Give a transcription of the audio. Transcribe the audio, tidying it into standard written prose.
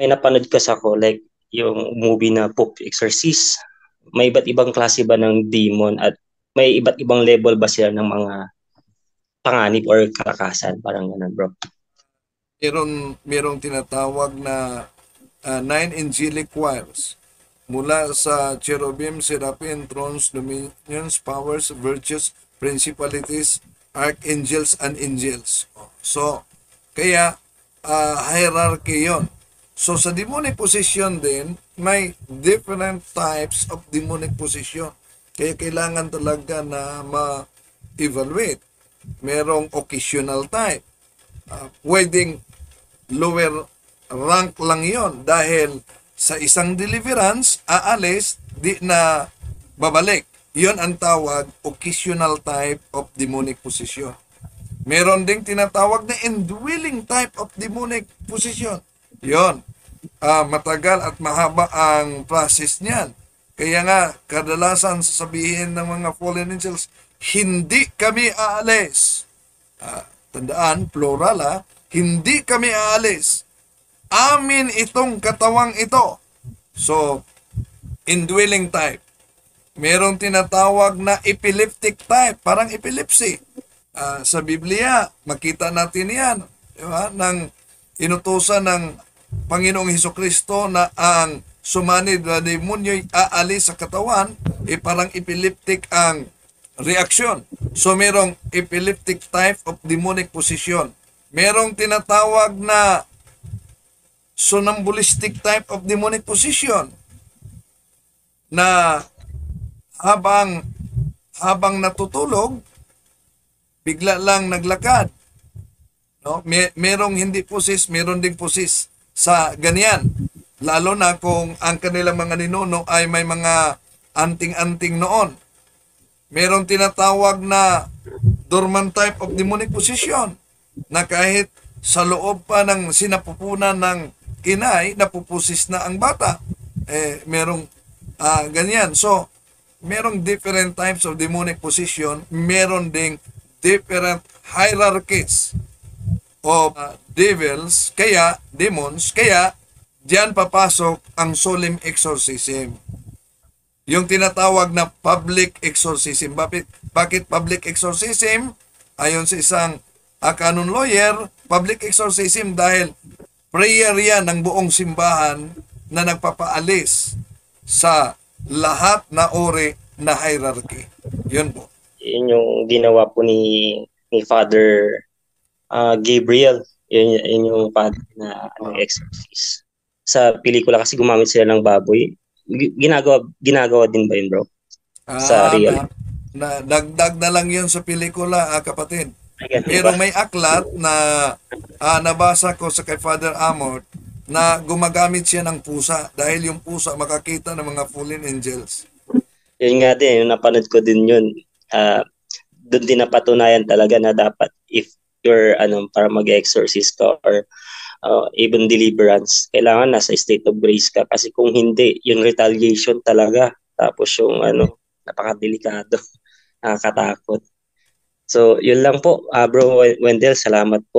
may napanood kasi ako like yung movie na Pope Exorcist. May iba't ibang klase ba ng demon at may iba't ibang level ba sila ng mga panganib or kalakasan? Parang ganun, bro. Merong tinatawag na nine angelic choirs mula sa cherubim, seraphim, thrones, dominions, powers, virtues, principalities, archangels, and angels. So, kaya hierarchy yon. So, sa demonic position din, may different types of demonic position. Kaya kailangan talaga na ma-evaluate. Merong occasional type. Pwedeng lower rank lang yon dahil sa isang deliverance, aalis, di na babalik. Yon ang tawag occasional type of demonic possession. Meron ding tinatawag na indwelling type of demonic possession. Yon, matagal at mahaba ang process niyan. Kaya nga, kadalasan sasabihin ng mga fallen angels, hindi kami aalis. Tandaan, plural hindi kami aalis. Amin itong katawang ito. So, indwelling type. Merong tinatawag na epileptic type, parang epilepsy. Sa Biblia, makita natin yan. Diba? Nang inutusan ng Panginoong Hesukristo na ang sumanid na demonyo'y aalis sa katawan, parang epileptic ang reaksyon. So, merong epileptic type of demonic possession. Merong tinatawag na sonambulistic type of demonic possession na habang habang natutulog, bigla lang naglakad. No? Merong hindi possess, meron ding possess sa ganyan. Lalo na kung ang kanilang mga ninuno ay may mga anting-anting noon. Merong tinatawag na dormant type of demonic possession na kahit sa loob pa ng sinapupunan ng inay, napupusis na ang bata. Merong ganyan. So, merong different types of demonic possession, meron ding different hierarchies of devils, kaya demons, kaya diyan papasok ang solemn exorcism. Yung tinatawag na public exorcism. Bakit public exorcism? Ayon sa isang canon lawyer, public exorcism dahil prayer yan ng buong simbahan na nagpapaalis sa lahat na uri na hierarchy. Yun po. Yun yung ginawa po ni Father Gabriel. Yun yung father na exorcist. Sa pelikula kasi gumamit sila ng baboy. Ginagawa din ba yun, bro? Sa real? Dagdag na lang yun sa pelikula, kapatid. Pero may aklat na nabasa ko sa kay Father Amort na gumagamit siya ng pusa dahil yung pusa makakita ng mga fallen angels. Yun nga din, yung napanood ko din yun. Doon din napatunayan talaga na dapat if you're para mag-exorcist ka or even deliverance, kailangan nasa state of grace ka kasi kung hindi, yung retaliation talaga. Tapos yung napakadelikado, nakakatakot. So, yun lang po, Bro Wendell, salamat po.